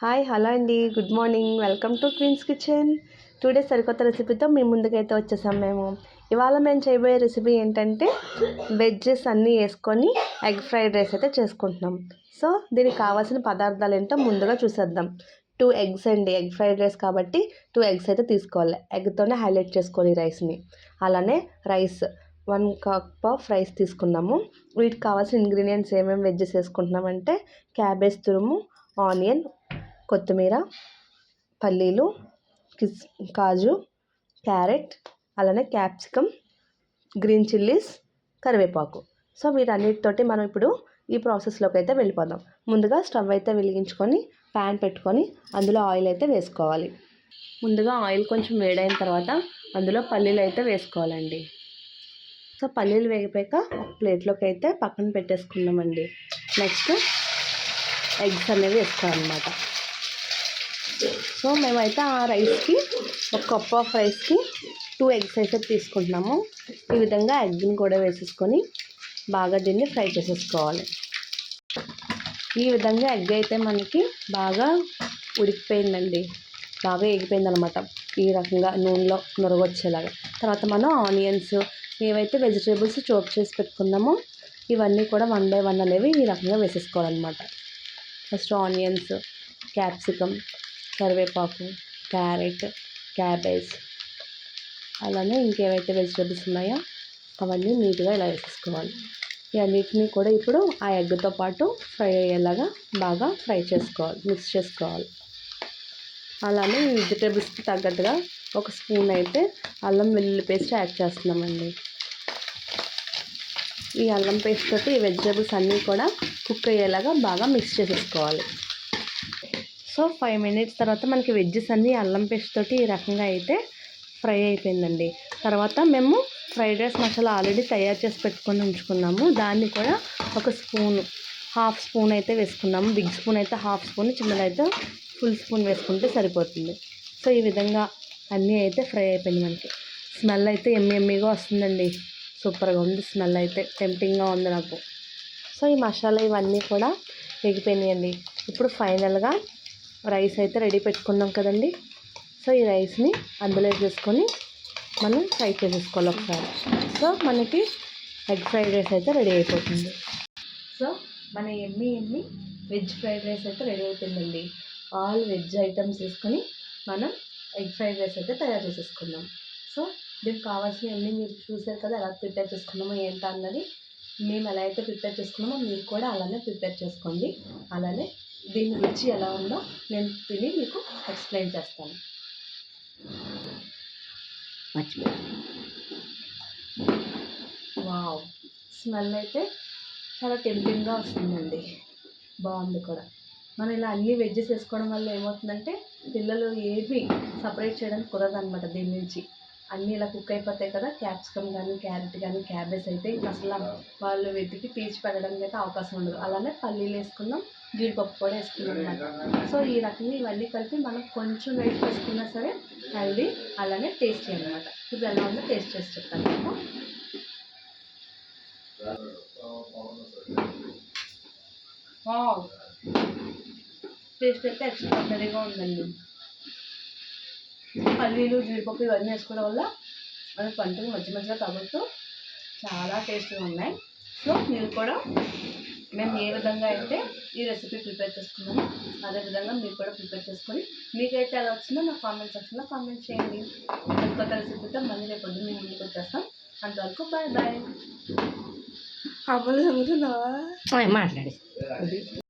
Hi hello అండి, good morning. Welcome to Queen's Kitchen. Today సరికొత్త రెసిపీతో మీ ముందుకైతే వచ్చేసాం మేము. ఇవాళ మేము చేయబోయే రెసిపీ ఏంటంటే వెజ్జెస్ అన్నీ వేసుకొని ఎగ్ ఫ్రైడ్ రైస్ అయితే చేసుకుంటున్నాం. సో దీనికి కావాల్సిన పదార్థాలు ఏంటో ముందుగా చూసేద్దాం. 2 ఎగ్స్ అండి, ఎగ్ ఫ్రైడ్ రైస్ కాబట్టి 2 ఎగ్స్ అయితే తీసుకోవాలి. ఎగ్తోనే హైలైట్ చేసుకోవాలి రైస్ని. అలానే రైస్ 1 కప్ ఆఫ్ రైస్ తీసుకున్నాము. వీటికి కావాల్సిన ఇంగ్రీడియంట్స్ ఏమేమి వెజ్జెస్ వేసుకుంటున్నామంటే క్యాబేజ్ తురుము, ఆనియన్, కొత్తిమీర, పల్లీలు, కాజు, క్యారెట్, అలానే క్యాప్సికమ్, గ్రీన్ చిల్లీస్, కరివేపాకు. సో వీటన్నిటితోటి మనం ఇప్పుడు ఈ ప్రాసెస్లోకి అయితే వెళ్ళిపోదాం. ముందుగా స్టవ్ అయితే వెలిగించుకొని ప్యాన్ పెట్టుకొని అందులో ఆయిల్ అయితే వేసుకోవాలి. ముందుగా ఆయిల్ కొంచెం వేడైన తర్వాత అందులో పల్లీలు అయితే వేసుకోవాలండి. సో పల్లీలు వేగిపోయాక ఒక ప్లేట్లోకి అయితే పక్కన పెట్టేసుకున్నామండి. నెక్స్ట్ ఎగ్స్ అనేవి వేసుకోవాలన్నమాట. సో మేమైతే ఆ రైస్కి 1 కప్ ఆఫ్ రైస్కి 2 ఎగ్స్ అయితే తీసుకుంటున్నాము. ఈ విధంగా ఎగ్ని కూడా వేసేసుకొని బాగా దీన్ని ఫ్రై చేసేసుకోవాలి. ఈ విధంగా ఎగ్ అయితే మనకి బాగా ఉడికిపోయిందండి, బాగా ఎగిపోయింది అనమాట. ఈ రకంగా నూనెలో నురగొచ్చేలాగా. తర్వాత మనం ఆనియన్స్, ఏవైతే వెజిటేబుల్స్ చాప్ చేసి పెట్టుకున్నామో ఇవన్నీ కూడా 1 బై 1 అనేవి ఈ రకంగా వేసేసుకోవాలన్నమాట. ఫస్ట్ ఆనియన్స్, క్యాప్సికమ్, కరివేపాకు, క్యారెట్, క్యాబేజ్, అలానే ఇంకేవైతే వెజిటేబుల్స్ ఉన్నాయో అవన్నీ నీట్గా ఇలా వేసేసుకోవాలి. ఇవన్నిటిని కూడా ఇప్పుడు ఆ ఎగ్తో పాటు ఫ్రై అయ్యేలాగా బాగా ఫ్రై చేసుకోవాలి, మిక్స్ చేసుకోవాలి. అలానే ఈ వెజిటేబుల్స్కి తగ్గట్టుగా 1 స్పూన్ అయితే అల్లం వెల్లుల్లి పేస్ట్ యాడ్ చేస్తున్నామండి. ఈ అల్లం పేస్ట్ తోటి ఈ వెజిటేబుల్స్ అన్నీ కూడా కుక్ అయ్యేలాగా బాగా మిక్స్ చేసేసుకోవాలి. సో 5 మినిట్స్ తర్వాత మనకి వెజ్జెస్ అన్నీ అల్లం పేస్ట్ తోటి ఈ రకంగా అయితే ఫ్రై అయిపోయిందండి. తర్వాత మేము ఫ్రైడ్ రైస్ మసాలా ఆల్రెడీ తయారు చేసి పెట్టుకొని ఉంచుకున్నాము. దాన్ని కూడా 1 స్పూన్, హాఫ్ స్పూన్ అయితే వేసుకున్నాము. బిగ్ స్పూన్ అయితే హాఫ్ స్పూన్, చిన్నదైతే ఫుల్ స్పూన్ వేసుకుంటే సరిపోతుంది. సో ఈ విధంగా అన్నీ అయితే ఫ్రై అయిపోయింది. మనకి స్మెల్ అయితే ఎమ్మీగా వస్తుందండి. సూపర్గా ఉంది స్మెల్ అయితే, టెంప్టింగ్గా ఉంది నాకు. సో ఈ మసాలా ఇవన్నీ కూడా ఎగిపోయినాయండి. ఇప్పుడు ఫైనల్గా రైస్ అయితే రెడీ పెట్టుకున్నాం కదండి. సో ఈ రైస్ని అందులో వేసేసుకొని మనం ఫ్రై చేసేసుకోవాలి ఒకసారి. సో మనకి ఎగ్ ఫ్రైడ్ రైస్ అయితే రెడీ అయిపోతుంది. సో మన ఎమ్మి వెజ్ ఫ్రైడ్ రైస్ అయితే రెడీ అయిపోయిందండి. ఆల్ వెజ్ ఐటమ్స్ వేసుకొని మనం ఎగ్ ఫ్రైడ్ రైస్ అయితే తయారు చేసేసుకున్నాం. సో దీనికి కావాల్సినవన్నీ మీరు చూసారు కదా, ఎలా ప్రిపేర్ చేసుకున్నామో ఏంటో అన్నది. మేము ఎలా అయితే ప్రిపేర్ చేసుకున్నామో మీరు కూడా అలానే ప్రిపేర్ చేసుకోండి. అలానే దీని రుచి ఎలా ఉందో నేను తిని మీకు ఎక్స్ప్లెయిన్ చేస్తాను. వావ్, స్మెల్ అయితే చాలా టెంప్టింగ్గా వస్తుందండి, బాగుంది కూడా. మనం ఇలా అన్నీ వెజ్జెస్ వేసుకోవడం వల్ల ఏమవుతుందంటే పిల్లలు ఏవి సపరేట్ చేయడానికి కుదరదు అనమాట. దీని నుంచి అన్నీ ఇలా కుక్ అయిపోతాయి కదా. క్యాప్సికమ్ కానీ, క్యారెట్ కానీ, క్యాబేజ్ అయితే ఇంకా అసలు వాళ్ళు వెతికి పీచి పెట్టడానికి అయితే అవకాశం ఉండదు. అలానే పల్లీలు వేసుకున్నాం, జీడిపప్పు కూడా వేసుకున్నాం అనమాట. సో ఈ రకంగా ఇవన్నీ కలిపి మనం కొంచెం రైస్ వేసుకున్నా సరే హెల్దీ, అలానే టేస్టీ అనమాట. ఇప్పుడు ఎలా ఉందో టేస్ట్ చేసి చెప్తాను మీకు. టేస్ట్ అయితే ఎక్స్ట్రాడినరీగా ఉందండి. పల్లీలు, జీడిపప్పు ఇవన్నీ వేసుకోవడం వల్ల అది పంటకు మధ్యలో తగులుతూ చాలా టేస్ట్గా ఉన్నాయి. సో మీరు కూడా మేము ఏ విధంగా అయితే ఈ రెసిపీ ప్రిపేర్ చేసుకున్నామో అదేవిధంగా మీరు కూడా ప్రిపేర్ చేసుకొని మీకైతే ఎలా వచ్చిందో నా కామెంట్ సెక్షన్లో కామెంట్ చేయండి. కొత్త రెసిపీతో మళ్ళీ రేపు పొద్దున్న మేము ముందుకు వచ్చేస్తాం. అంతవరకు బాయ్ బాయ్. అమలు మాట్లాడి